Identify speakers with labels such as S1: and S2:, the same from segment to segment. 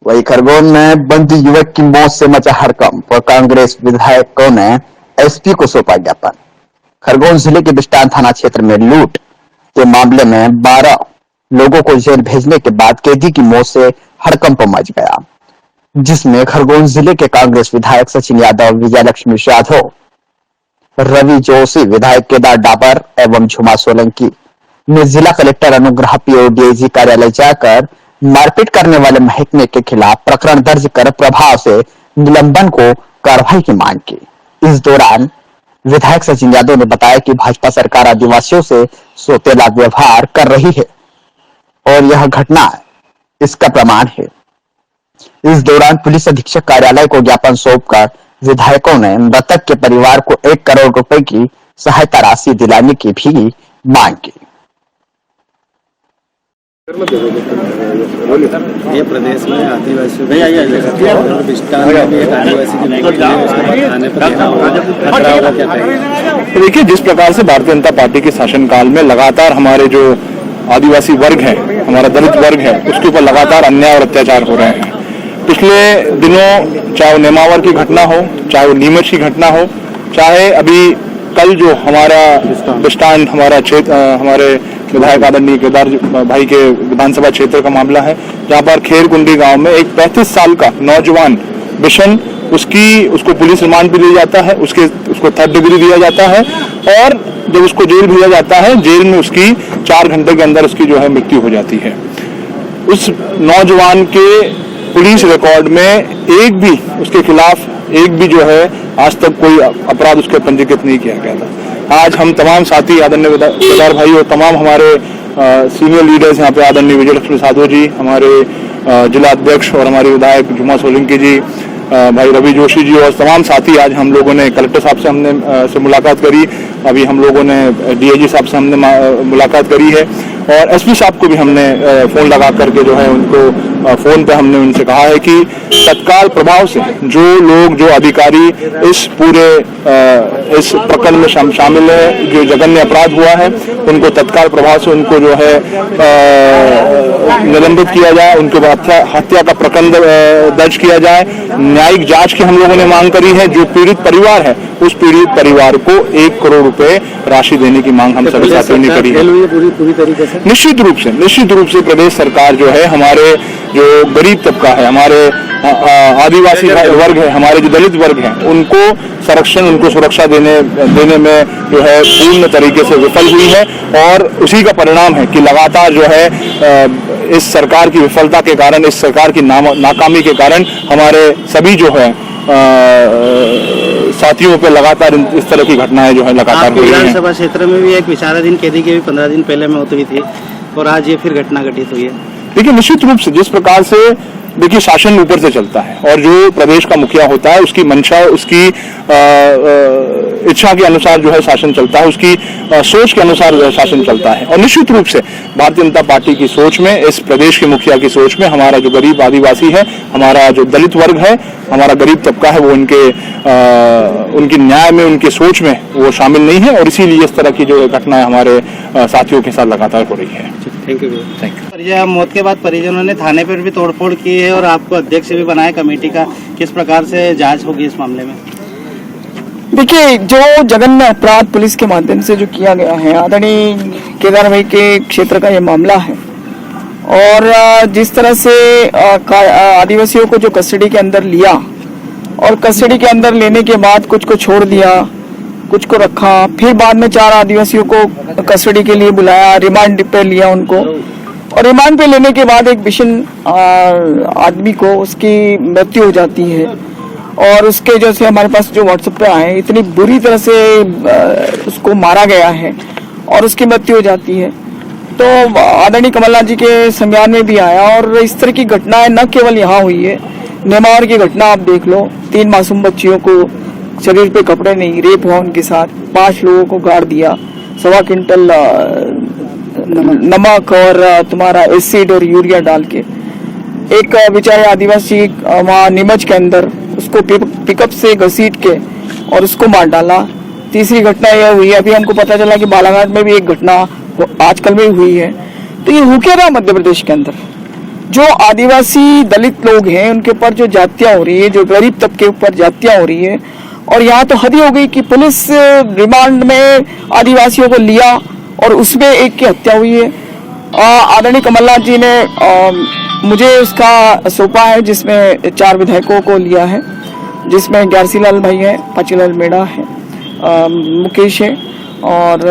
S1: वही खरगोन में बंदी युवक की मौत से मचा हड़कंप और कांग्रेस विधायकों ने एसपी को सौंपा ज्ञापन। खरगोन जिले के बिस्टान थाना क्षेत्र में लूट के मामले में 12 लोगों को जेल भेजने के बाद कैदी की मौत से हड़कंप मच गया, जिसमें खरगोन जिले के कांग्रेस विधायक सचिन यादव, विजयलक्ष्मी यादव, रवि जोशी, विधायक केदार डाबर एवं झुमा सोलंकी ने जिला कलेक्टर अनुग्रह पीओ डीआईजी कार्यालय जाकर मारपीट करने वाले महकमे के खिलाफ प्रकरण दर्ज कर प्रभाव से निलंबन को कार्रवाई की मांग की। इस दौरान विधायक सचिन यादव ने बताया कि भाजपा सरकार आदिवासियों से सौतेला व्यवहार कर रही है और यह घटना इसका प्रमाण है। इस दौरान पुलिस अधीक्षक कार्यालय को ज्ञापन सौंपकर विधायकों ने मृतक के परिवार को 1 करोड़ रुपए की सहायता राशि दिलाने की भी मांग की।
S2: ये प्रदेश में आदिवासियों और बिस्टान में भी एक आदिवासी की मौत हुई है, उसके बाद थाने पर देना होगा, खतरा होगा, क्या कहेंगे?
S3: देखिए, जिस प्रकार से भारतीय जनता पार्टी के शासनकाल में लगातार हमारे जो आदिवासी वर्ग है, हमारा दलित वर्ग है, उसके ऊपर लगातार अन्याय और अत्याचार हो रहे हैं। पिछले दिनों चाहे वो नेमावर की घटना हो, चाहे वो नीमच की घटना हो, चाहे अभी कल जो हमारा बिस्टान हमारा क्षेत्र हमारे विधायक आदरणीय केदार भाई के विधानसभा क्षेत्र का मामला है, जहां पर खेरकुंडी गांव में एक 35 साल का नौजवान बिशन उसको पुलिस रिमांड भी लिया जाता है, उसको 3rd डिग्री दिया जाता है और जब उसको जेल भेजा जाता है, जेल में उसकी 4 घंटे के अंदर उसकी जो है मृत्यु हो जाती है। उस नौजवान के पुलिस रिकॉर्ड में एक भी उसके खिलाफ जो है आज तक कोई अपराध उसके पंजीकृत नहीं किया गया था। आज हम तमाम साथी आदरणीय केदार भाई और तमाम हमारे सीनियर लीडर्स यहाँ पे आदरणीय विजयलक्ष्मी यादव जी, हमारे जिला अध्यक्ष और हमारे विधायक झुमा सोलंकी जी, भाई रवि जोशी जी और तमाम साथी, आज हम लोगों ने कलेक्टर साहब से हमने मुलाकात करी, अभी हम लोगों ने डीआईजी साहब से हमने मुलाकात करी है और एसपी साहब को भी हमने फोन लगा करके जो है उनको फोन पे हमने उनसे कहा है कि तत्काल प्रभाव से जो अधिकारी इस पूरे इस प्रकरण में शामिल है, जो जघन्य अपराध हुआ है, उनको तत्काल प्रभाव से उनको जो है निलंबित किया जाए, उनके बाद हत्या का प्रकरण दर्ज किया जाए। न्यायिक जांच की हम लोगों ने मांग करी है। जो पीड़ित परिवार है, उस पीड़ित परिवार को 1 करोड़ रुपए राशि देने की मांग हम सभी साथियों ने करी है।
S2: पूरी तरीके से
S3: निश्चित रूप से प्रदेश सरकार जो है, हमारे जो गरीब तबका है, हमारे आदिवासी वर्ग है, हमारे जो दलित वर्ग हैं, उनको संरक्षण, उनको सुरक्षा देने में जो है पूर्ण तरीके से विफल हुई है और उसी का परिणाम है कि लगातार जो है इस सरकार की विफलता के कारण, इस सरकार की नाकामी के कारण हमारे सभी जो है साथियों पे लगातार इस तरह की घटनाएं जो है लगातार हो रही हैं।
S2: विधानसभा क्षेत्र में भी एक विचाराधीन कैदी की भी 15 दिन पहले मौत हुई थी और आज ये फिर घटना घटित हुई है।
S3: देखिए, निश्चित रूप से जिस प्रकार से देखिए शासन ऊपर से चलता है और जो प्रदेश का मुखिया होता है, उसकी मंशा, उसकी इच्छा के अनुसार जो है शासन चलता है, उसकी सोच के अनुसार शासन चलता है और निश्चित रूप से भारतीय जनता पार्टी की सोच में, इस प्रदेश के मुखिया की सोच में, हमारा जो गरीब आदिवासी है, हमारा जो दलित वर्ग है, हमारा गरीब तबका है, वो उनकी न्याय में, उनकी सोच में वो शामिल नहीं है और इसीलिए इस तरह की जो घटनाएं हमारे साथियों के साथ लगातार हो रही है।
S2: Thank you. मौत के बाद परिजनों ने थाने पर भी तोड़फोड़ की है और आपको अध्यक्ष भी बनाया कमेटी का, किस प्रकार से जांच होगी इस मामले में?
S4: देखिए, जो जघन्य अपराध पुलिस के माध्यम से जो किया गया है, आदरणीय केदार भाई के क्षेत्र का ये मामला है और जिस तरह से आदिवासियों को जो कस्टडी के अंदर लिया और कस्टडी के अंदर लेने के बाद कुछ को छोड़ दिया, कुछ को रखा, फिर बाद में 4 आदिवासियों को कस्टडी के लिए बुलाया, रिमांड पे लिया उनको और रिमांड पे लेने के बाद एक विषम आदमी को उसकी मृत्यु हो जाती है और उसके जैसे हमारे पास जो व्हाट्सएप पे आए, इतनी बुरी तरह से उसको मारा गया है और उसकी मृत्यु हो जाती है। तो आदरणीय कमलनाथ जी के संज्ञान में भी आया और इस तरह की घटनाएं न केवल यहाँ हुई है, नेमावर की घटना आप देख लो, 3 मासूम बच्चियों को शरीर पे कपड़े नहीं, रेप हुआ उनके साथ, 5 लोगों को गाड़ दिया, 1.25 क्विंटल नमक और तुम्हारा एसिड और यूरिया डाल के। एक बेचारे आदिवासी वहाँ नीमच के अंदर उसको पिकअप से घसीट के और उसको मार डाला। तीसरी घटना यह हुई, अभी हमको पता चला कि बालाघाट में भी एक घटना आजकल में हुई है। तो ये हो क्या रहा मध्य प्रदेश के अंदर, जो आदिवासी दलित लोग हैं उनके ऊपर जो जातियां हो रही है, जो गरीब तबके ऊपर जातियां हो रही है, और यहाँ तो हद ही हो गई कि पुलिस रिमांड में आदिवासियों को लिया और उसमें एक की हत्या हुई है। आदरणीय कमलनाथ जी ने मुझे उसका सौंपा है, जिसमें 4 विधायकों को लिया है, जिसमें ग्यारसीलाल भाई है, पाचीलाल मेड़ा है, मुकेश है और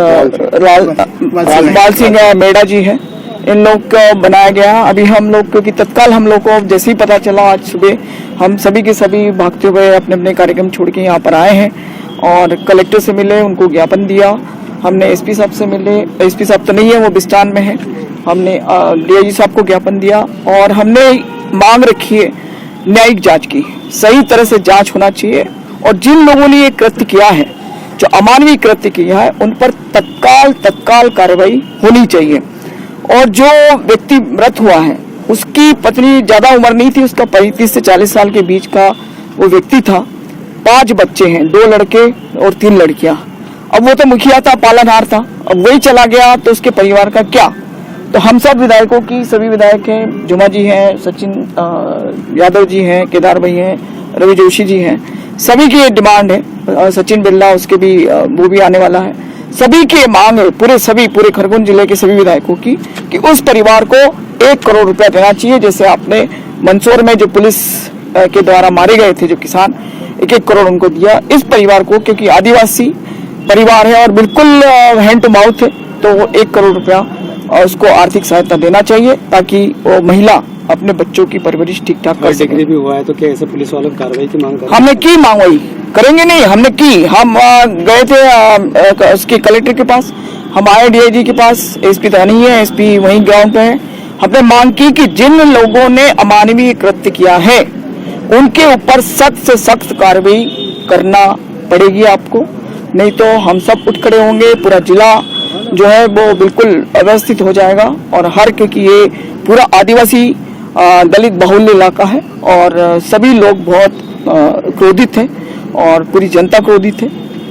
S4: लाल सिंह मेड़ा जी है। इन लोग को बनाया गया। अभी हम लोग, क्योंकि तत्काल हम लोग को जैसे ही पता चला, आज सुबह हम सभी के सभी भागते हुए अपने अपने कार्यक्रम छोड़ के यहाँ पर आए हैं और कलेक्टर से मिले, उनको ज्ञापन दिया। हमने एसपी साहब से मिले, एसपी साहब तो नहीं है, वो बिस्टान में है। हमने डीआईजी साहब को ज्ञापन दिया और हमने मांग रखी है न्यायिक जांच की, सही तरह से जांच होना चाहिए और जिन लोगों ने ये कृत्य किया है, जो अमानवीय कृत्य किया है, उन पर तत्काल कार्रवाई होनी चाहिए। और जो व्यक्ति मृत हुआ है, उसकी पत्नी ज्यादा उम्र नहीं थी, उसका 35 से 40 साल के बीच का वो व्यक्ति था। 5 बच्चे हैं, 2 लड़के और 3 लड़कियां। अब वो तो मुखिया था, पालनहार था, अब वही चला गया तो उसके परिवार का क्या। तो हम सब विधायकों की, सभी विधायक हैं, जुमा जी हैं, सचिन यादव जी हैं, केदार भाई हैं, रवि जोशी जी हैं, सभी की ये डिमांड है। सचिन बिरला, उसके भी वो भी आने वाला है। सभी की मांग है, पूरे खरगोन जिले के सभी विधायकों की, कि उस परिवार को 1 करोड़ रुपया देना चाहिए। जैसे आपने मंदसौर में जो पुलिस के द्वारा मारे गए थे जो किसान, 1-1 करोड़ उनको दिया। इस परिवार को, क्योंकि आदिवासी परिवार है और बिल्कुल हैंड टू माउथ है, तो 1 करोड़ रुपया उसको आर्थिक सहायता देना चाहिए, ताकि वो महिला अपने बच्चों की परवरिश ठीक ठाक कर सके।
S2: डिग्री भी हुआ है तो क्या ऐसे पुलिस वालों की कार्रवाई की मांग कर?
S4: हमने की मांग, वही करेंगे नहीं, हमने की। हम गए थे उसके कलेक्टर के पास, हम आए डीआईजी के पास, एसपी तो नहीं है, एसपी वहीं ग्राउंड पे है। हमने मांग की कि जिन लोगों ने अमानवीय कृत्य किया है, उनके ऊपर सख्त से सख्त कार्रवाई करना पड़ेगी आपको, नहीं तो हम सब उठ खड़े होंगे। पूरा जिला जो है वो बिल्कुल अव्यवस्थित हो जाएगा। और क्योंकि ये पूरा आदिवासी दलित बहुल्य इलाका है और सभी लोग बहुत क्रोधित हैं और पूरी जनता क्रोधित है,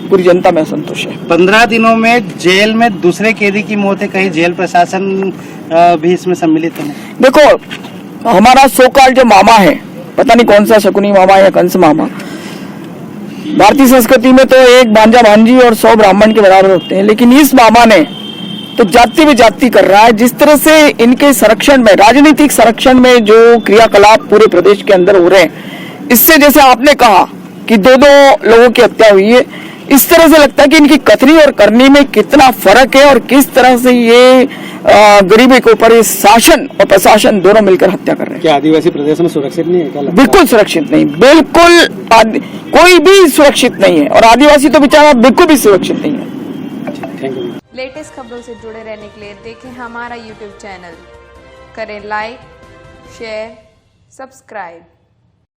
S4: पूरी जनता में असंतोष है।
S5: 15 दिनों में जेल में दूसरे कैदी की मौत है, कहीं जेल प्रशासन भी इसमें सम्मिलित है?
S4: देखो, हमारा सोकाल जो मामा है, पता नहीं कौन सा, शकुनी मामा या कंस मामा, भारतीय संस्कृति में तो एक भांजा भांजी और 100 ब्राह्मण के बराबर होते हैं, लेकिन इस मामा ने तो जाति में जाति कर रहा है। जिस तरह से इनके संरक्षण में, राजनीतिक संरक्षण में जो क्रियाकलाप पूरे प्रदेश के अंदर हो रहे हैं, इससे जैसे आपने कहा कि 2-2 लोगों की हत्या हुई है, इस तरह से लगता है कि इनकी कथनी और करनी में कितना फर्क है और किस तरह से ये गरीबी के ऊपर ये शासन और प्रशासन दोनों मिलकर हत्या कर रहे हैं।
S2: क्या आदिवासी प्रदेश में सुरक्षित नहीं है क्या?
S4: बिल्कुल सुरक्षित नहीं, बिल्कुल कोई भी सुरक्षित नहीं है और आदिवासी तो बेचारा बिल्कुल भी सुरक्षित नहीं है।
S2: Thank you.
S6: लेटेस्ट खबरों से जुड़े रहने के लिए देखें हमारा YouTube चैनल, करें लाइक, शेयर, सब्सक्राइब।